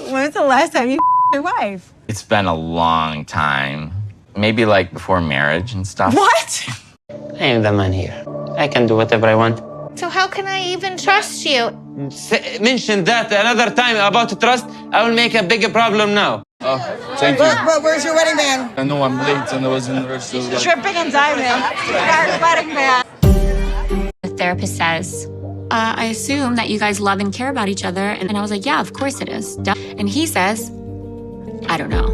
When's the last time you your wife? It's been a long time. Maybe like before marriage and stuff. What? I am the man here. I can do whatever I want. So how can I even trust you? Mention that another time about trust. I will make a bigger problem now. Oh, thank you. But where's your wedding band? I know I'm late and I was in the rush. So like... Tripping and diving. Our wedding band. The therapist says, I assume that you guys love and care about each other. And I was like, yeah, of course it is. And he says, I don't know.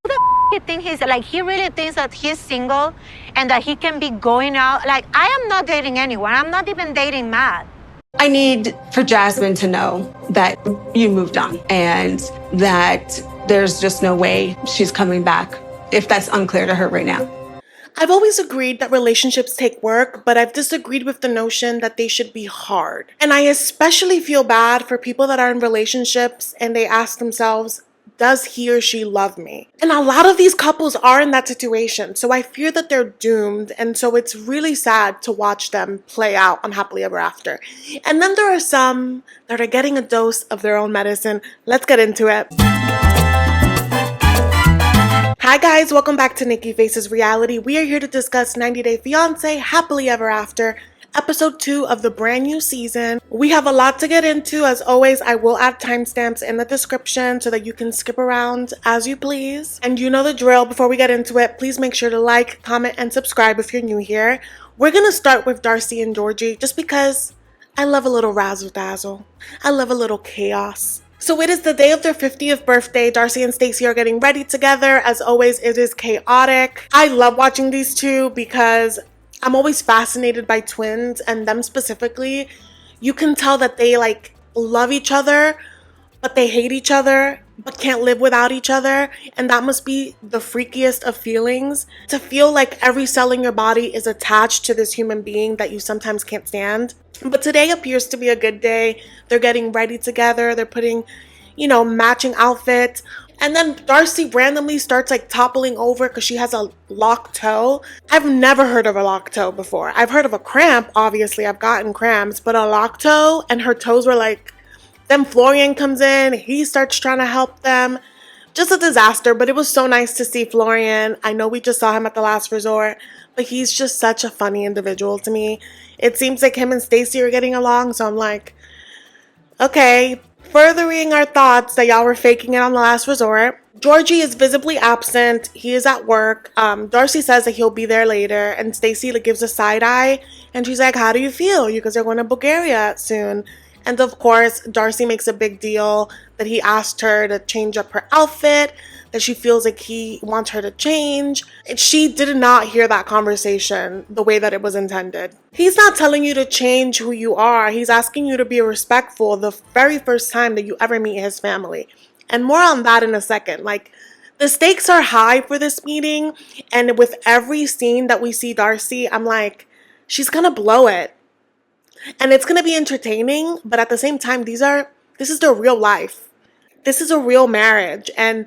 Who the you think he's like, he really thinks that he's single and that he can be going out? Like, I am not dating anyone. I'm not even dating Matt. I need for Jasmine to know that you moved on and that there's just no way she's coming back, if that's unclear to her right now. I've always agreed that relationships take work, but I've disagreed with the notion that they should be hard. And I especially feel bad for people that are in relationships and they ask themselves, does he or she love me? And a lot of these couples are in that situation, so I fear that they're doomed, and so it's really sad to watch them play out unhappily ever after. And then there are some that are getting a dose of their own medicine. Let's get into it. Hi guys, welcome back to Nikki Faces Reality. We are here to discuss 90 Day Fiancé Happily Ever After, episode 2 of the brand new season. We have a lot to get into. As always, I will add timestamps in the description so that you can skip around as you please. And you know the drill. Before we get into it, please make sure to like, comment, and subscribe if you're new here. We're gonna start with Darcey&Giorgi just because I love a little razzle dazzle. I love a little chaos. So it is the day of their 50th birthday. Darcey and Stacey are getting ready together. As always, it is chaotic. I love watching these two because I'm always fascinated by twins, and them specifically. You can tell that they like love each other, but they hate each other, but can't live without each other. And that must be the freakiest of feelings, to feel like every cell in your body is attached to this human being that you sometimes can't stand. But today appears to be a good day. They're getting ready together. They're putting, matching outfits. And then Darcey randomly starts like toppling over because she has a locked toe. I've never heard of a locked toe before. I've heard of a cramp. Obviously, I've gotten cramps, but a locked toe, and her toes were like, then Florian comes in. He starts trying to help them. Just a disaster, but it was so nice to see Florian. I know we just saw him at the last resort, but he's just such a funny individual to me. It seems like him and Stacey are getting along, so I'm like, okay. Furthering our thoughts that y'all were faking it on the last resort, Giorgi is visibly absent. He is at work. Darcey says that he'll be there later, and Stacey gives a side eye, and she's like, how do you feel? You guys are going to Bulgaria soon. And of course, Darcey makes a big deal that he asked her to change up her outfit, that she feels like he wants her to change. And she did not hear that conversation the way that it was intended. He's not telling you to change who you are. He's asking you to be respectful the very first time that you ever meet his family. And more on that in a second. Like, the stakes are high for this meeting. And with every scene that we see Darcey, I'm like, she's gonna blow it. And it's gonna be entertaining, but at the same time, this is their real life. This is a real marriage, and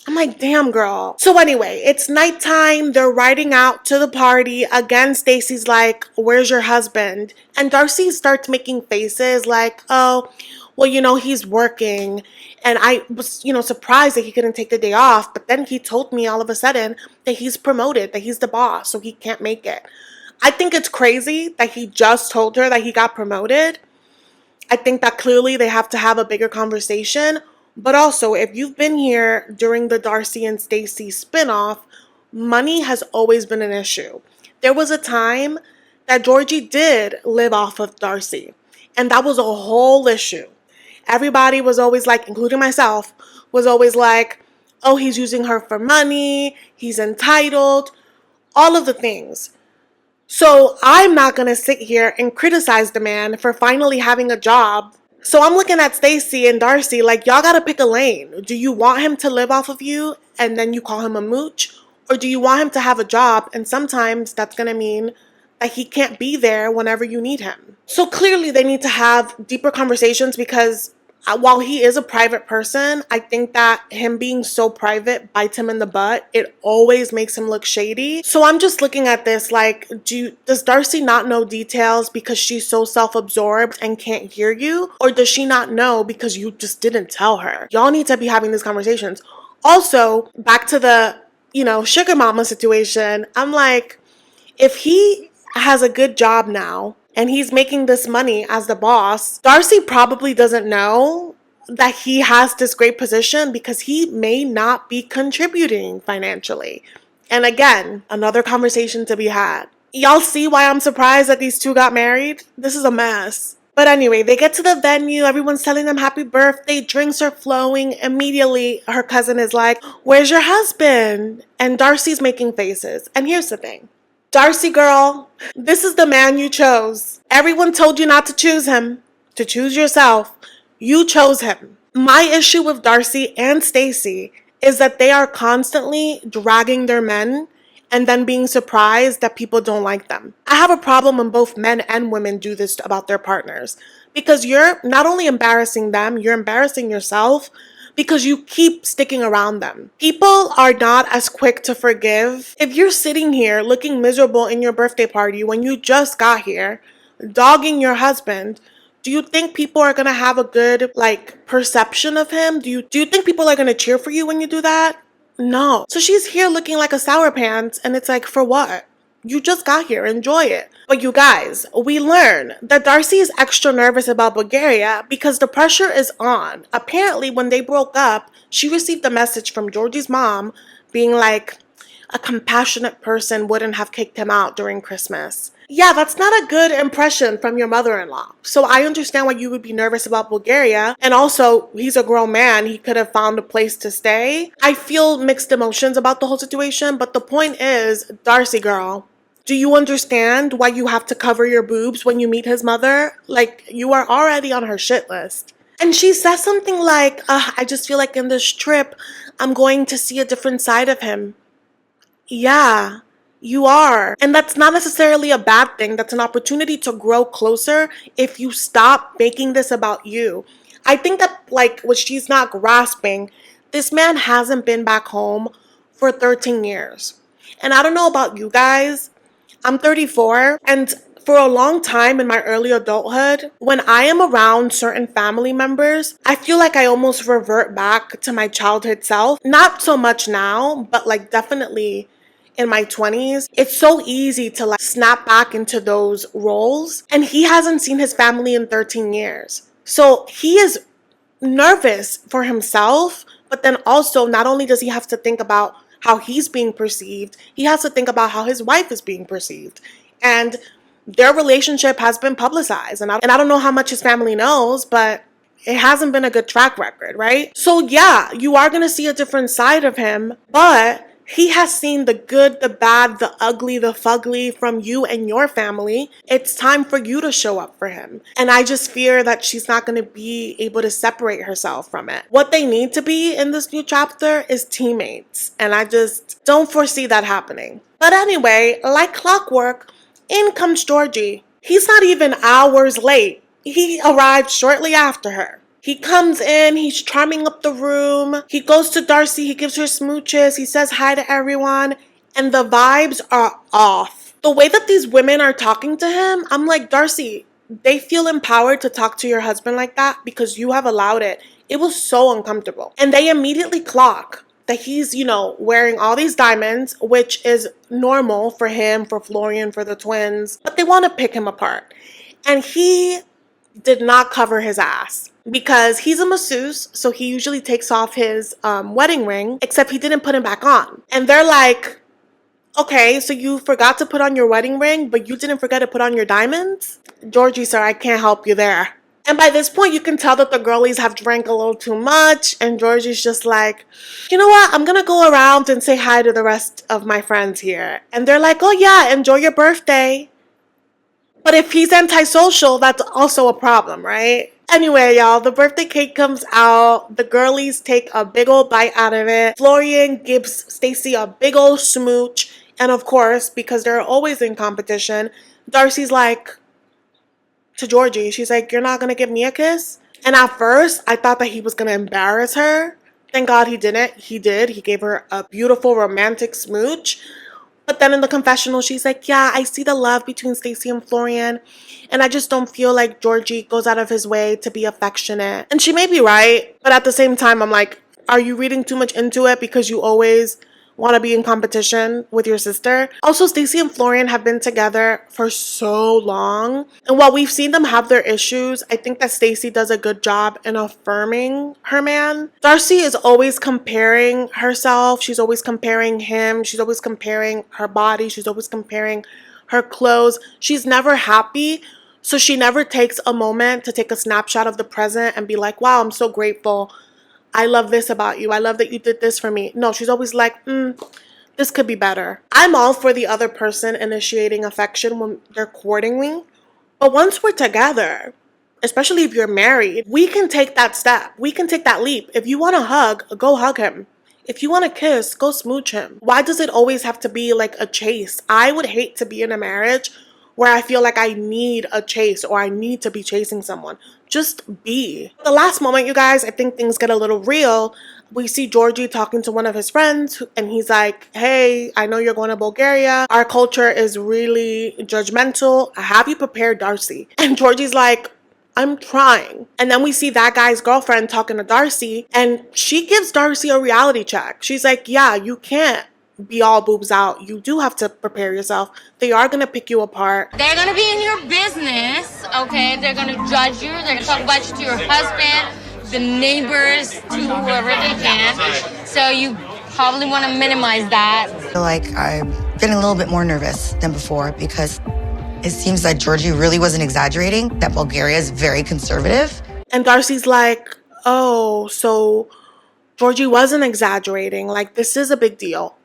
I'm like, damn, girl. So anyway, it's nighttime. They're riding out to the party. Again, Stacey's like, where's your husband? And Darcey starts making faces like, oh, well, he's working. And I was, surprised that he couldn't take the day off. But then he told me all of a sudden that he's promoted, that he's the boss, so he can't make it. I think it's crazy that he just told her that he got promoted. I think that clearly they have to have a bigger conversation. But also, if you've been here during the Darcey and Stacey spinoff, money has always been an issue. There was a time that Giorgi did live off of Darcey, and that was a whole issue. Everybody was always like, including myself, was always like, oh, he's using her for money, he's entitled, all of the things. So I'm not going to sit here and criticize the man for finally having a job. So I'm looking at Stacey and Darcey like, y'all got to pick a lane. Do you want him to live off of you and then you call him a mooch? Or do you want him to have a job? And sometimes that's going to mean that he can't be there whenever you need him. So clearly they need to have deeper conversations, because while he is a private person, I think that him being so private bites him in the butt. It always makes him look shady. So I'm just looking at this like, does Darcey not know details because she's so self-absorbed and can't hear you? Or does she not know because you just didn't tell her? Y'all need to be having these conversations. Also, back to the, sugar mama situation. I'm like, if he has a good job now and he's making this money as the boss, Darcey probably doesn't know that he has this great position because he may not be contributing financially. And again, another conversation to be had. Y'all see why I'm surprised that these two got married? This is a mess. But anyway, they get to the venue. Everyone's telling them happy birthday. Drinks are flowing. Immediately, her cousin is like, "Where's your husband?" And Darcey's making faces. And here's the thing. Darcey girl, this is the man you chose. Everyone told you not to choose him, to choose yourself. You chose him. My issue with Darcey and Stacey is that they are constantly dragging their men and then being surprised that people don't like them. I have a problem when both men and women do this about their partners because you're not only embarrassing them, you're embarrassing yourself because you keep sticking around them. People are not as quick to forgive. If you're sitting here looking miserable in your birthday party when you just got here, dogging your husband, do you think people are gonna have a good perception of him? Do you think people are gonna cheer for you when you do that? No. So she's here looking like a sour pants, and it's like, for what? You just got here, enjoy it. But you guys, we learn that Darcey is extra nervous about Bulgaria because the pressure is on. Apparently, when they broke up, she received a message from Giorgi's mom being like, a compassionate person wouldn't have kicked him out during Christmas. Yeah, that's not a good impression from your mother-in-law. So I understand why you would be nervous about Bulgaria. And also, he's a grown man. He could have found a place to stay. I feel mixed emotions about the whole situation. But the point is, Darcey girl, do you understand why you have to cover your boobs when you meet his mother? You are already on her shit list. And she says something like, I just feel like in this trip, I'm going to see a different side of him. Yeah, you are. And that's not necessarily a bad thing. That's an opportunity to grow closer if you stop making this about you. I think that what she's not grasping, this man hasn't been back home for 13 years. And I don't know about you guys. I'm 34, and for a long time in my early adulthood, when I am around certain family members, I feel like I almost revert back to my childhood self. Not so much now, but definitely in my 20s. It's so easy to snap back into those roles. And he hasn't seen his family in 13 years. So he is nervous for himself, but then also not only does he have to think about how he's being perceived, he has to think about how his wife is being perceived. And their relationship has been publicized. And I don't know how much his family knows, but it hasn't been a good track record, right? So yeah, you are going to see a different side of him, but he has seen the good, the bad, the ugly, the fugly from you and your family. It's time for you to show up for him. And I just fear that she's not going to be able to separate herself from it. What they need to be in this new chapter is teammates. And I just don't foresee that happening. But anyway, like clockwork, in comes Giorgi. He's not even hours late. He arrived shortly after her. He comes in, he's charming up the room. He goes to Darcey, he gives her smooches, he says hi to everyone, and the vibes are off. The way that these women are talking to him, I'm like, Darcey, they feel empowered to talk to your husband like that because you have allowed it. It was so uncomfortable. And they immediately clock that he's, wearing all these diamonds, which is normal for him, for Florian, for the twins, but they want to pick him apart. And he did not cover his ass because he's a masseuse, so he usually takes off his wedding ring, except he didn't put him back on. And they're like, okay, so you forgot to put on your wedding ring, but you didn't forget to put on your diamonds? Giorgi, sir, I can't help you there. And by this point, you can tell that the girlies have drank a little too much, and Giorgi's just like, you know what? I'm gonna go around and say hi to the rest of my friends here. And they're like, oh yeah, enjoy your birthday. But if he's antisocial, that's also a problem, right? Anyway, y'all, the birthday cake comes out. The girlies take a big old bite out of it. Florian gives Stacey a big old smooch. And of course, because they're always in competition, Darcey's like, to Giorgi, she's like, you're not going to give me a kiss? And at first, I thought that he was going to embarrass her. Thank God he didn't. He did. He gave her a beautiful romantic smooch. But then in the confessional, she's like, yeah, I see the love between Stacey and Florian. And I just don't feel like Giorgi goes out of his way to be affectionate. And she may be right. But at the same time, I'm like, are you reading too much into it because you always want to be in competition with your sister? Also, Stacey and Florian have been together for so long. And while we've seen them have their issues, I think that Stacey does a good job in affirming her man. Darcey is always comparing herself. She's always comparing him. She's always comparing her body. She's always comparing her clothes. She's never happy. So she never takes a moment to take a snapshot of the present and be like, wow, I'm so grateful. I love this about you. I love that you did this for me. No, she's always like, this could be better. I'm all for the other person initiating affection when they're courting me. But once we're together, especially if you're married, we can take that step. We can take that leap. If you want to hug, go hug him. If you want to kiss, go smooch him. Why does it always have to be like a chase? I would hate to be in a marriage where I feel like I need a chase or I need to be chasing someone. Just be. The last moment, you guys, I think things get a little real. We see Giorgi talking to one of his friends and he's like, hey, I know you're going to Bulgaria. Our culture is really judgmental. Have you prepared Darcey? And Giorgi's like, I'm trying. And then we see that guy's girlfriend talking to Darcey and she gives Darcey a reality check. She's like, yeah, you can't be all boobs out. You do have to prepare yourself. They are going to pick you apart. They're going to be in your business, okay? They're going to judge you. They're going to talk about you to your husband, the neighbors, to whoever they can. So you probably want to minimize that. I feel like I'm getting a little bit more nervous than before because it seems that Giorgi really wasn't exaggerating, that Bulgaria is very conservative. And Darcey's like, oh, so Giorgi wasn't exaggerating. Like, this is a big deal.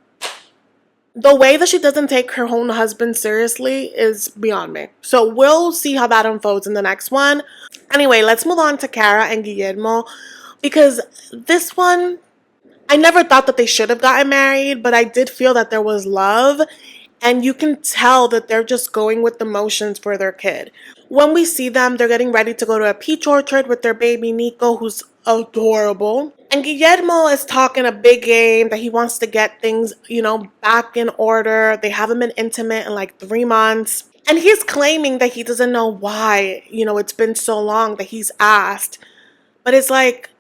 The way that she doesn't take her own husband seriously is beyond me. So we'll see how that unfolds in the next one. Anyway, let's move on to Kara and Guillermo, because this one, I never thought that they should have gotten married, but I did feel that there was love, and you can tell that they're just going with the motions for their kid. When we see them, they're getting ready to go to a peach orchard with their baby Nico, who's adorable. And Guillermo is talking a big game that he wants to get things, back in order. They haven't been intimate in like 3 months. And he's claiming that he doesn't know why, it's been so long that he's asked. But it's like,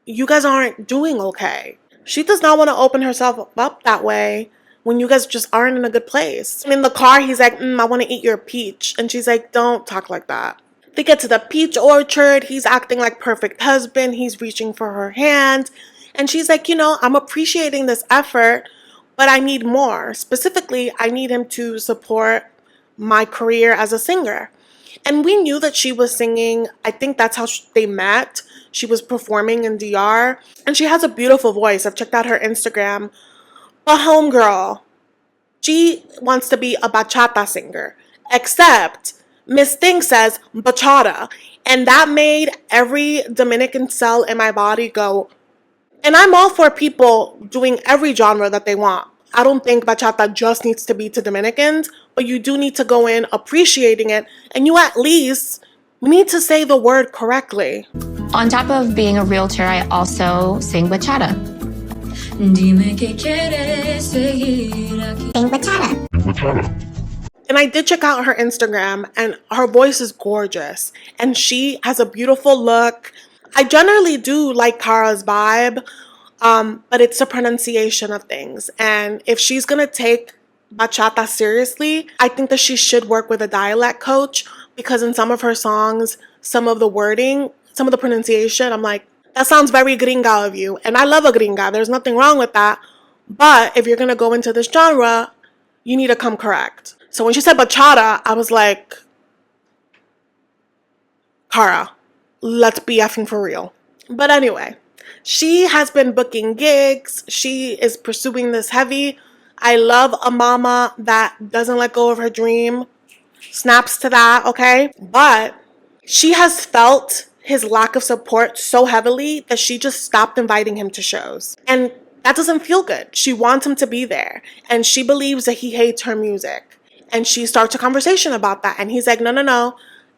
you guys aren't doing okay. She does not want to open herself up that way when you guys just aren't in a good place. And in the car, he's like, I want to eat your peach. And she's like, don't talk like that. They get to the peach orchard. He's acting like perfect husband. He's reaching for her hand. And she's like, I'm appreciating this effort, but I need more. Specifically, I need him to support my career as a singer. And we knew that she was singing. I think that's how they met. She was performing in DR. And she has a beautiful voice. I've checked out her Instagram. But homegirl, she wants to be a bachata singer. Except Miss Thing says bachata, and that made every Dominican cell in my body go. And I'm all for people doing every genre that they want. I don't think bachata just needs to be to Dominicans, but you do need to go in appreciating it, and you at least need to say the word correctly. On top of being a realtor, I also sing bachata. Sing bachata. And I did check out her Instagram, and her voice is gorgeous. And she has a beautiful look. I generally do like Kara's vibe, but it's the pronunciation of things. And if she's going to take bachata seriously, I think that she should work with a dialect coach, because in some of her songs, some of the wording, some of the pronunciation, I'm like, that sounds very gringa of you. And I love a gringa. There's nothing wrong with that. But if you're going to go into this genre, you need to come correct. So when she said bachata, I was like, Kara, let's be effing for real. But anyway, she has been booking gigs. She is pursuing this heavy. I love a mama that doesn't let go of her dream. Snaps to that, okay? But she has felt his lack of support so heavily that she just stopped inviting him to shows. And that doesn't feel good. She wants him to be there. And she believes that he hates her music. And she starts a conversation about that. And he's like, no.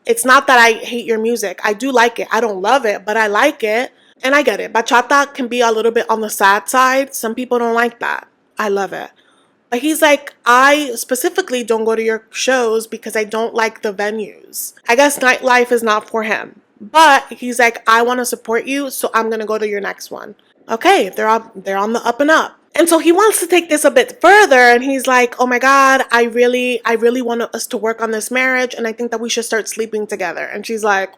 It's not that I hate your music. I do like it. I don't love it, but I like it. And I get it. Bachata can be a little bit on the sad side. Some people don't like that. I love it. But he's like, I specifically don't go to your shows because I don't like the venues. I guess nightlife is not for him. But he's like, I want to support you, so I'm going to go to your next one. Okay, they're on the up and up. And so he wants to take this a bit further, and he's like, oh my God, I really want us to work on this marriage, and I think that we should start sleeping together. And she's like,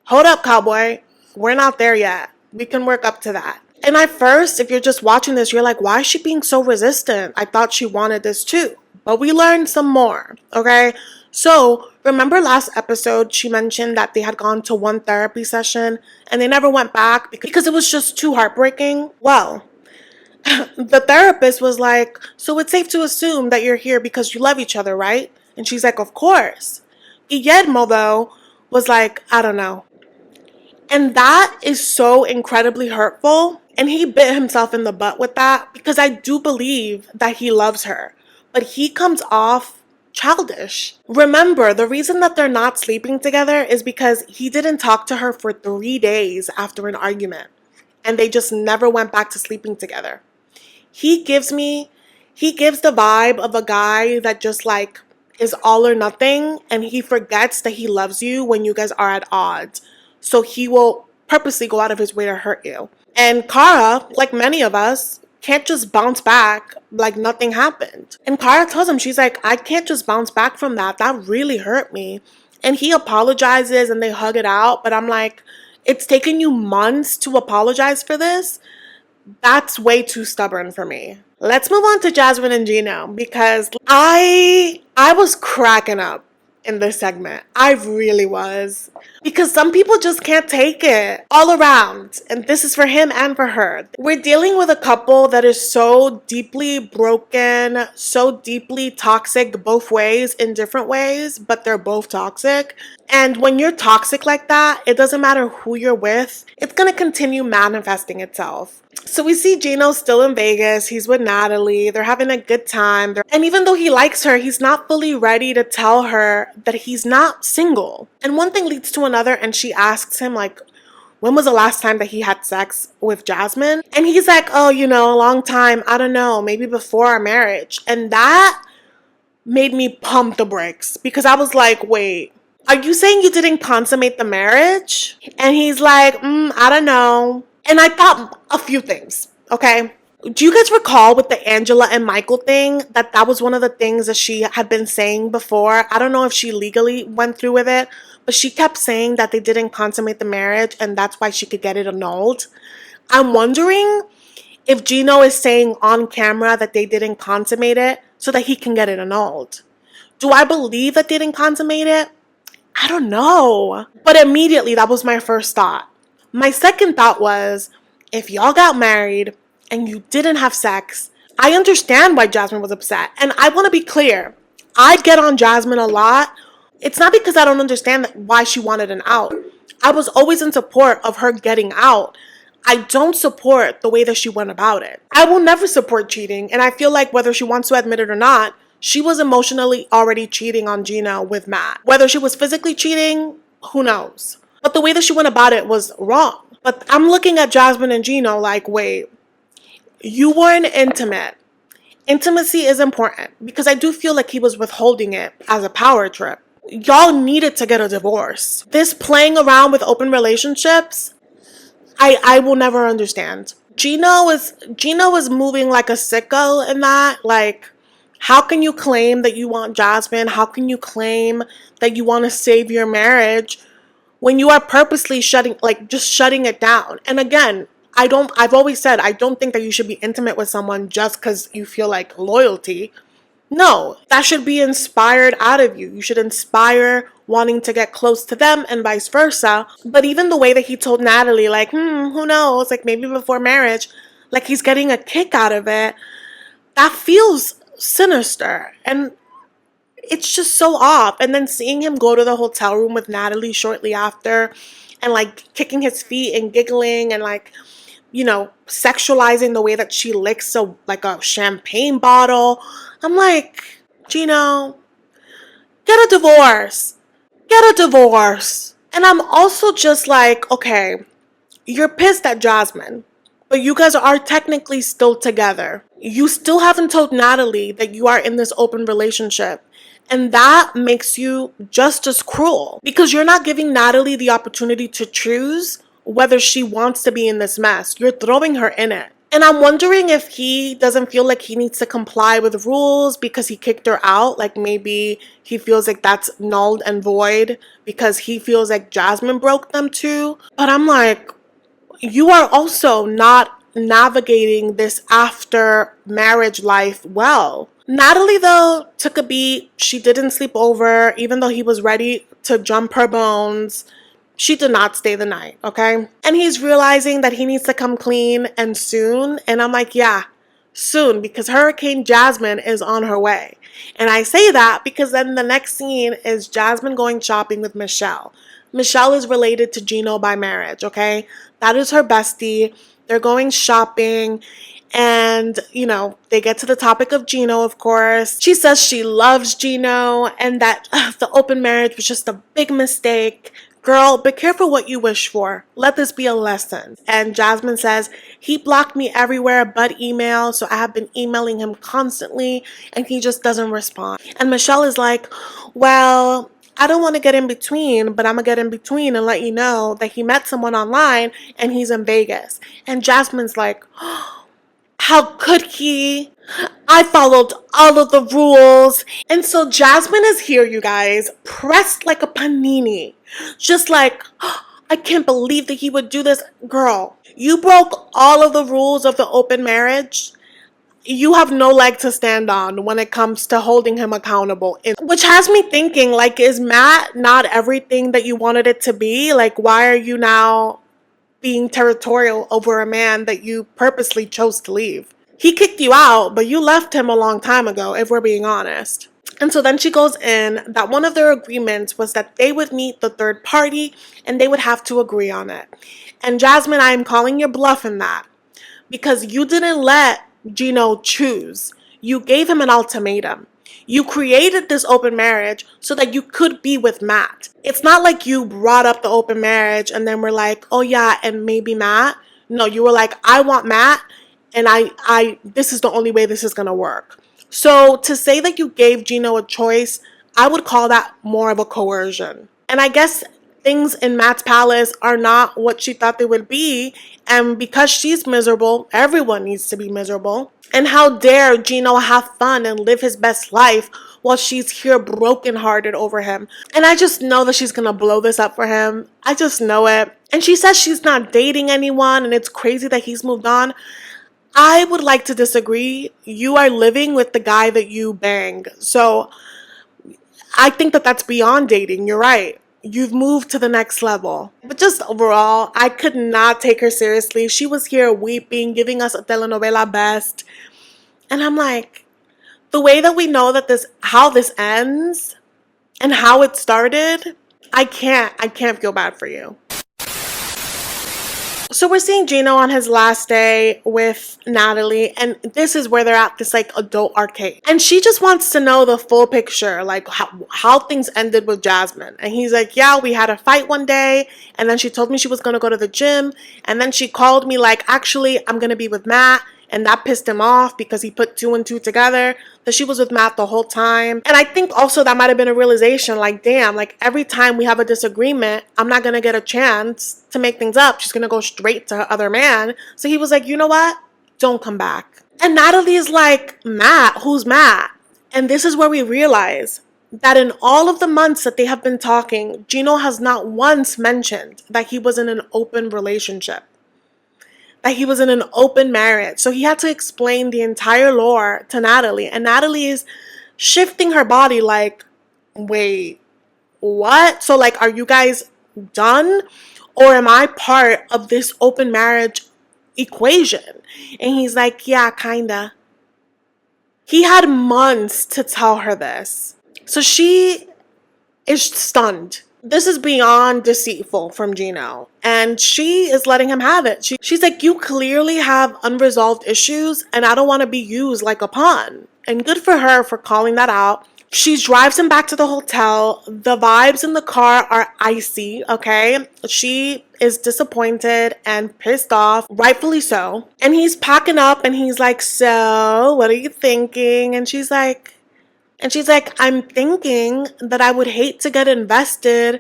hold up, cowboy. We're not there yet. We can work up to that. And at first, if you're just watching this, you're like, why is she being so resistant? I thought she wanted this too. But we learned some more, okay? So remember last episode, she mentioned that they had gone to one therapy session and they never went back because it was just too heartbreaking. Well, the therapist was like, so it's safe to assume that you're here because you love each other, right? And she's like, of course. Guillermo, though, was like, I don't know. And that is so incredibly hurtful. And he bit himself in the butt with that because I do believe that he loves her. But he comes off childish. Remember, the reason that they're not sleeping together is because he didn't talk to her for 3 days after an argument. And they just never went back to sleeping together. He gives the vibe of a guy that just like is all or nothing, and he forgets that he loves you when you guys are at odds. So he will purposely go out of his way to hurt you. And Kara, like many of us, can't just bounce back like nothing happened. And Kara tells him, she's like, I can't just bounce back from that. That really hurt me. And he apologizes and they hug it out. But I'm like, it's taken you months to apologize for this? That's way too stubborn for me. Let's move on to Jasmine&Gino because I was cracking up in this segment. I really was. Because some people just can't take it all around. And this is for him and for her. We're dealing with a couple that is so deeply broken, so deeply toxic both ways in different ways, but they're both toxic. And when you're toxic like that, it doesn't matter who you're with. It's going to continue manifesting itself. So we see Gino still in Vegas. He's with Natalie. They're having a good time. And even though he likes her, he's not fully ready to tell her that he's not single. And one thing leads to another, and she asks him, like, when was the last time that he had sex with Jasmine? And he's like, oh, a long time. I don't know, maybe before our marriage. And that made me pump the brakes because I was like, wait, are you saying you didn't consummate the marriage? And he's like, I don't know. And I thought a few things, okay? Do you guys recall with the Angela and Michael thing that was one of the things that she had been saying before? I don't know if she legally went through with it, but she kept saying that they didn't consummate the marriage and that's why she could get it annulled. I'm wondering if Gino is saying on camera that they didn't consummate it so that he can get it annulled. Do I believe that they didn't consummate it? I don't know. But immediately that was my first thought. My second thought was, if y'all got married and you didn't have sex, I understand why Jasmine was upset. And I want to be clear. I get on Jasmine a lot. It's not because I don't understand why she wanted an out. I was always in support of her getting out. I don't support the way that she went about it. I will never support cheating. And I feel like whether she wants to admit it or not, she was emotionally already cheating on Gino with Matt. Whether she was physically cheating, who knows? But the way that she went about it was wrong. But I'm looking at Jasmine&Gino like, wait, you weren't intimate. Intimacy is important because I do feel like he was withholding it as a power trip. Y'all needed to get a divorce. This playing around with open relationships, I will never understand. Gino is moving like a sicko in that. Like, how can you claim that you want Jasmine? How can you claim that you want to save your marriage when you are purposely shutting it down? And again, I've always said, I don't think that you should be intimate with someone just because you feel like loyalty. No, that should be inspired out of you. You should inspire wanting to get close to them and vice versa. But even the way that he told Natalie, like, who knows, like maybe before marriage, like he's getting a kick out of it, that feels sinister. And it's just so off. And then seeing him go to the hotel room with Natalie shortly after and like kicking his feet and giggling and like, sexualizing the way that she licks a champagne bottle. I'm like, Gino, get a divorce. get a divorce. And I'm also just like, okay, you're pissed at Jasmine, but you guys are technically still together. You still haven't told Natalie that you are in this open relationship. And that makes you just as cruel because you're not giving Natalie the opportunity to choose whether she wants to be in this mess. You're throwing her in it. And I'm wondering if he doesn't feel like he needs to comply with rules because he kicked her out. Like maybe he feels like that's null and void because he feels like Jasmine broke them too. But I'm like, you are also not navigating this after marriage life well. Natalie, though, took a beat. She didn't sleep over, even though he was ready to jump her bones. She did not stay the night, okay? And he's realizing that he needs to come clean and soon. And I'm like, yeah, soon, because Hurricane Jasmine is on her way. And I say that because then the next scene is Jasmine going shopping with Michelle. Michelle is related to Gino by marriage, okay? That is her bestie. They're going shopping. And, you know, they get to the topic of Gino, of course. She says she loves Gino and that the open marriage was just a big mistake. Girl, be careful what you wish for. Let this be a lesson. And Jasmine says, he blocked me everywhere but email, so I have been emailing him constantly and he just doesn't respond. And Michelle is like, well, I don't want to get in between, but I'm going to get in between and let you know that he met someone online and he's in Vegas. And Jasmine's like, how could he? I followed all of the rules. And so Jasmine is here, you guys, pressed like a panini. Just like, I can't believe that he would do this. Girl, you broke all of the rules of the open marriage. You have no leg to stand on when it comes to holding him accountable. Which has me thinking, like, is Matt not everything that you wanted it to be? Like, why are you now being territorial over a man that you purposely chose to leave? He kicked you out, but you left him a long time ago, if we're being honest. And so then she goes in that one of their agreements was that they would meet the third party and they would have to agree on it. And Jasmine, I am calling your bluff in that because you didn't let Gino choose. You gave him an ultimatum. You created this open marriage so that you could be with Matt. It's not like you brought up the open marriage and then we're like, oh yeah, and maybe Matt. No, you were like, I want Matt and I this is the only way this is gonna work. So to say that you gave Gino a choice, I would call that more of a coercion. And I guess things in Matt's palace are not what she thought they would be. And because she's miserable, everyone needs to be miserable. And how dare Gino have fun and live his best life while she's here brokenhearted over him. And I just know that she's gonna blow this up for him. I just know it. And she says she's not dating anyone and it's crazy that he's moved on. I would like to disagree. You are living with the guy that you banged. So I think that that's beyond dating. You're right. You've moved to the next level. But just overall, I could not take her seriously. She was here weeping, giving us a telenovela best. And I'm like, the way that we know that how this ends and how it started, I can't feel bad for you. So we're seeing Gino on his last day with Natalie, and this is where they're at this like adult arcade. And she just wants to know the full picture, like how things ended with Jasmine. And he's like, yeah, we had a fight one day, and then she told me she was gonna go to the gym, and then she called me like, actually, I'm gonna be with Matt. And that pissed him off because he put 2 and 2 together, that she was with Matt the whole time. And I think also that might have been a realization, like, damn, like every time we have a disagreement, I'm not going to get a chance to make things up. She's going to go straight to her other man. So he was like, you know what? Don't come back. And Natalie is like, Matt? Who's Matt? And this is where we realize that in all of the months that they have been talking, Gino has not once mentioned that he was in an open relationship, that he was in an open marriage. So he had to explain the entire lore to Natalie. And Natalie is shifting her body like, wait, what? So like, are you guys done? Or am I part of this open marriage equation? And he's like, yeah, kinda. He had months to tell her this. So she is stunned. This is beyond deceitful from Gino. And she is letting him have it. She's like, you clearly have unresolved issues and I don't want to be used like a pawn. And good for her for calling that out. She drives him back to the hotel. The vibes in the car are icy, okay? She is disappointed and pissed off, rightfully so. And he's packing up and he's like, so what are you thinking? And she's like, I'm thinking that I would hate to get invested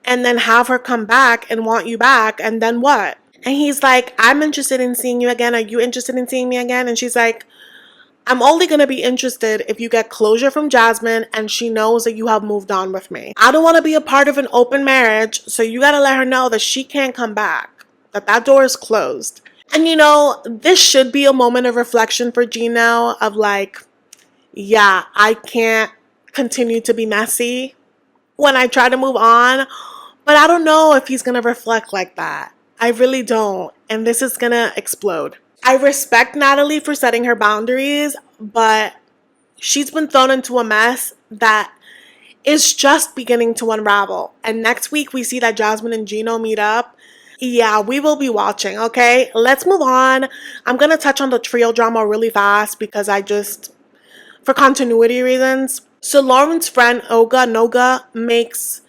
and then have her come back and want you back, and then what? And he's like, I'm interested in seeing you again. Are you interested in seeing me again? And she's like, I'm only going to be interested if you get closure from Jasmine and she knows that you have moved on with me. I don't want to be a part of an open marriage, so you got to let her know that she can't come back, that door is closed. And you know, this should be a moment of reflection for Gino of like, yeah, I can't continue to be messy when I try to move on. But I don't know if he's going to reflect like that. I really don't. And this is going to explode. I respect Natalie for setting her boundaries, but she's been thrown into a mess that is just beginning to unravel. And next week we see that Jasmine and Gino meet up. Yeah, we will be watching, okay? Let's move on. I'm going to touch on the trio drama really fast because for continuity reasons. So Lauren's friend Noga makes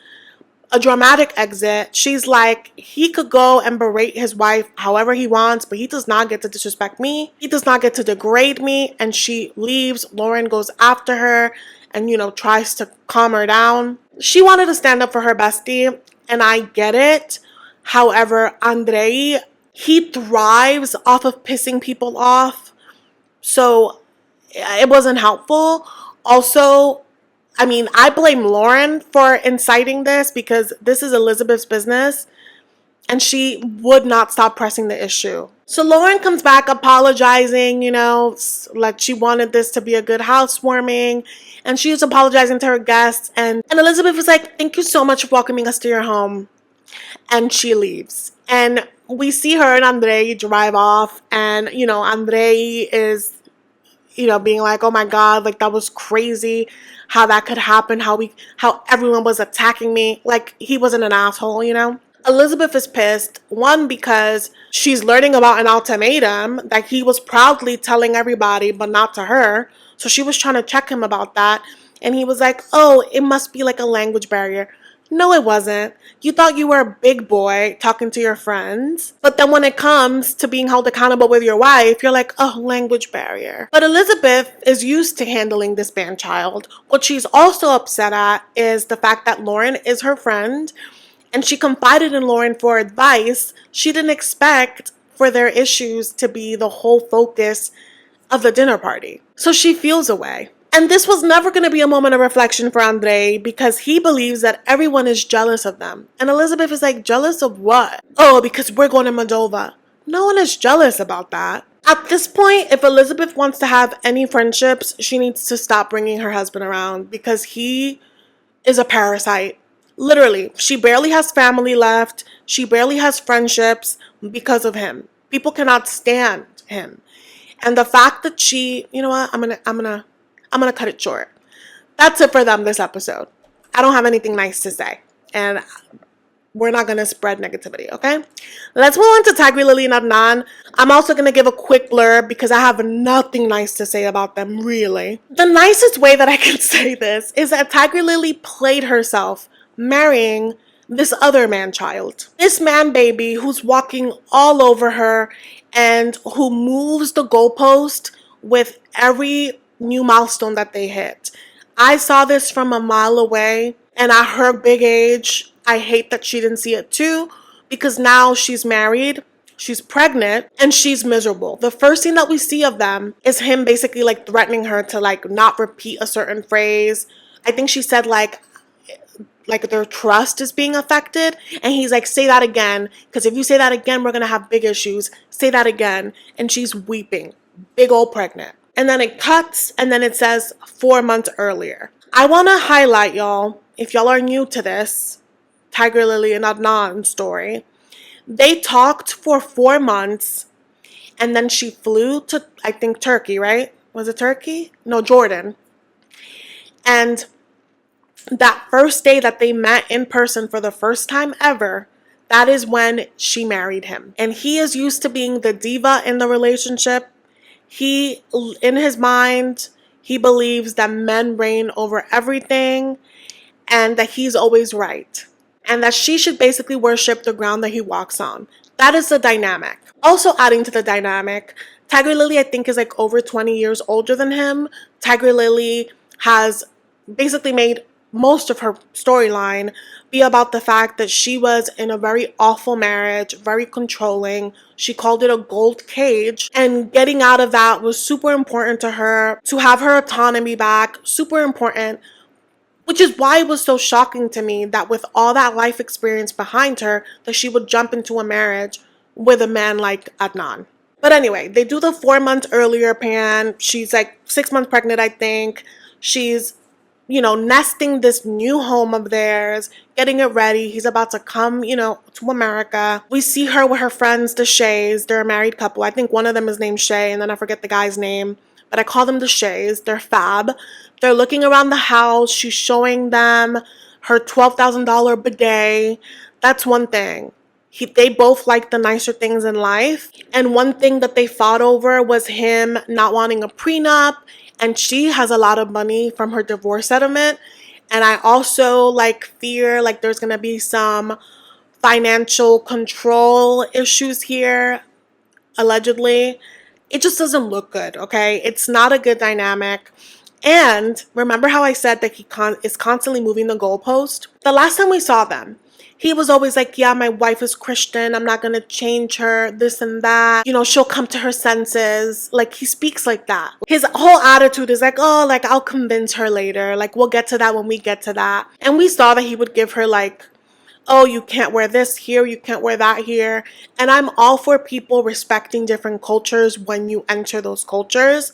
a dramatic exit. She's like, he could go and berate his wife however he wants, but he does not get to disrespect me. He does not get to degrade me. And she leaves. Lauren goes after her and, you know, tries to calm her down. She wanted to stand up for her bestie, and I get it. However, Andrei, he thrives off of pissing people off. So it wasn't helpful. Also, I mean, I blame Lauren for inciting this because this is Elizabeth's business and she would not stop pressing the issue. So Lauren comes back apologizing, you know, like she wanted this to be a good housewarming, and she was apologizing to her guests, and Elizabeth was like, thank you so much for welcoming us to your home. And she leaves. And we see her and Andrei drive off, and, you know, Andrei is, you know, being like, oh my God, like that was crazy how that could happen, how everyone was attacking me. Like he wasn't an asshole, you know? Elizabeth is pissed, one, because she's learning about an ultimatum that he was proudly telling everybody, but not to her. So she was trying to check him about that. And he was like, oh, it must be like a language barrier. No, it wasn't. You thought you were a big boy talking to your friends. But then when it comes to being held accountable with your wife, you're like, oh, language barrier. But Elizabeth is used to handling this man-child. What she's also upset at is the fact that Lauren is her friend, and she confided in Lauren for advice. She didn't expect for their issues to be the whole focus of the dinner party. So she feels away. And this was never going to be a moment of reflection for Andrei because he believes that everyone is jealous of them. And Elizabeth is like, jealous of what? Oh, because we're going to Moldova. No one is jealous about that. At this point, if Elizabeth wants to have any friendships, she needs to stop bringing her husband around because he is a parasite. Literally, she barely has family left. She barely has friendships because of him. People cannot stand him. And the fact that she, you know what, I'm gonna cut it short. That's it for them this episode. I don't have anything nice to say. And we're not gonna spread negativity, okay? Let's move on to Tigerlily&Adnan. I'm also gonna give a quick blurb because I have nothing nice to say about them, really. The nicest way that I can say this is that Tigerlily played herself marrying this other man-child. This man-baby who's walking all over her and who moves the goalpost with every new milestone that they hit. I saw this from a mile away, and at her big age, I hate that she didn't see it too, because now she's married, she's pregnant, and she's miserable. The first thing that we see of them is him basically like threatening her to like not repeat a certain phrase. I think she said like their trust is being affected, and he's like, say that again, because if you say that again, we're gonna have big issues. Say that again. And she's weeping, big old pregnant. And then it cuts, and then it says 4 months earlier. I want to highlight, y'all, if y'all are new to this Tigerlily&Adnan story, they talked for 4 months, and then she flew to, I think, Turkey, right? Was it Turkey? No, Jordan. And that first day that they met in person for the first time ever, that is when she married him. And he is used to being the diva in the relationship. He, in his mind, He believes that men reign over everything and that he's always right. And that she should basically worship the ground that he walks on. That is the dynamic. Also adding to the dynamic, Tiger Lily, I think, is like over 20 years older than him. Tiger Lily has basically made most of her storyline be about the fact that she was in a very awful marriage, very controlling. She called it a gold cage, and getting out of that was super important to her, to have her autonomy back, super important. Which is why it was so shocking to me that with all that life experience behind her, that she would jump into a marriage with a man like Adnan. But anyway, they do the 4 months earlier pan. She's like 6 months pregnant, I think. She's, you know, nesting this new home of theirs, getting it ready. He's about to come, you know, to America. We see her with her friends, the Shays. They're a married couple. I think one of them is named Shay, and then I forget the guy's name. But I call them the Shays. They're fab. They're looking around the house. She's showing them her $12,000 bidet. That's one thing. They both like the nicer things in life. And one thing that they fought over was him not wanting a prenup. And she has a lot of money from her divorce settlement. And I also like fear like there's going to be some financial control issues here, allegedly. It just doesn't look good, okay? It's not a good dynamic. And remember how I said that he is constantly moving the goalpost? The last time we saw them, he was always like, yeah, my wife is Christian. I'm not going to change her, this and that. You know, she'll come to her senses. Like, he speaks like that. His whole attitude is like, oh, like, I'll convince her later. Like, we'll get to that when we get to that. And we saw that he would give her like, oh, you can't wear this here, you can't wear that here. And I'm all for people respecting different cultures when you enter those cultures.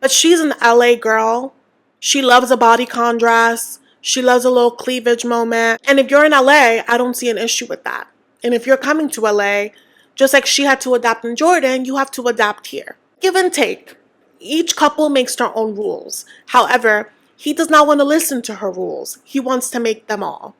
But she's an LA girl. She loves a bodycon dress. She loves a little cleavage moment. And if you're in LA, I don't see an issue with that. And if you're coming to LA, just like she had to adapt in Jordan, you have to adapt here. Give and take. Each couple makes their own rules. However, he does not want to listen to her rules. He wants to make them all.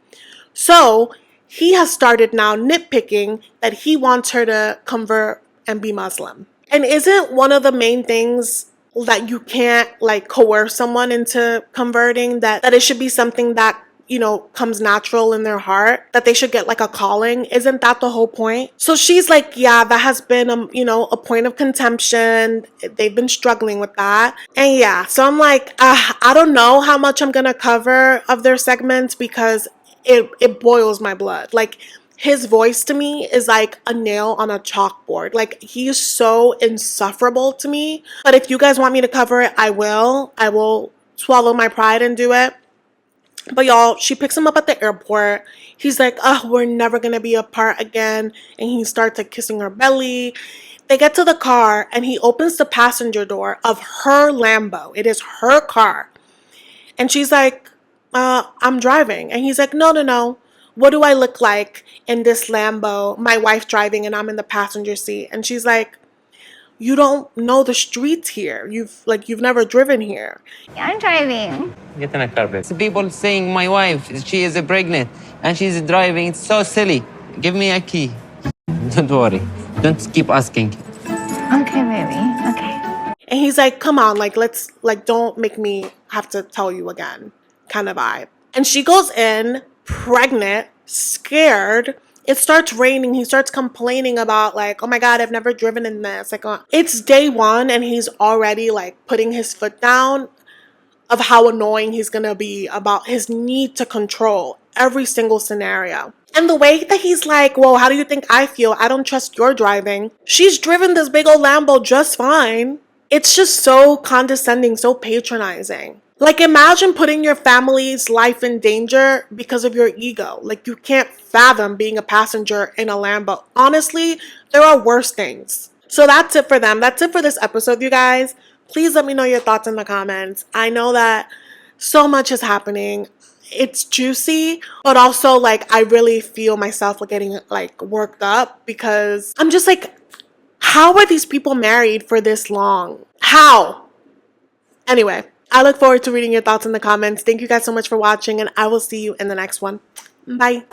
So he has started now nitpicking that he wants her to convert and be Muslim. And isn't one of the main things that you can't like coerce someone into converting, that it should be something that, you know, comes natural in their heart, that they should get like a calling? Isn't that the whole point? So she's like, yeah, that has been a point of contention. They've been struggling with that. And yeah, so I'm like, I don't know how much I'm gonna cover of their segments because it boils my blood. Like, his voice to me is like a nail on a chalkboard. Like, he is so insufferable to me. But if you guys want me to cover it, I will. I will swallow my pride and do it. But y'all, she picks him up at the airport. He's like, oh, we're never gonna be apart again. And he starts like kissing her belly. They get to the car and he opens the passenger door of her Lambo. It is her car. And she's like, I'm driving. And he's like, no. What do I look like in this Lambo? My wife driving and I'm in the passenger seat. And she's like, you don't know the streets here. You've never driven here. I'm driving. Get in a car, babe. People saying my wife, she is pregnant and she's driving. It's so silly. Give me a key. Don't worry. Don't keep asking. Okay, baby. Okay. And he's like, come on, like, let's, like, don't make me have to tell you again, kind of vibe. And she goes in, pregnant, scared. It starts raining. He starts complaining about like, oh my God, I've never driven in this. Like, it's day one and he's already like putting his foot down of how annoying he's gonna be about his need to control every single scenario. And the way that he's like, well, how do you think I feel? I don't trust your driving. She's driven this big old Lambo just fine. It's just so condescending, so patronizing. Like, imagine putting your family's life in danger because of your ego. Like, you can't fathom being a passenger in a Lambo. Honestly, there are worse things. So that's it for them. That's it for this episode, you guys. Please let me know your thoughts in the comments. I know that so much is happening. It's juicy, but also, like, I really feel myself like getting, like, worked up because I'm just like, how are these people married for this long? How? Anyway. I look forward to reading your thoughts in the comments. Thank you guys so much for watching, and I will see you in the next one. Bye.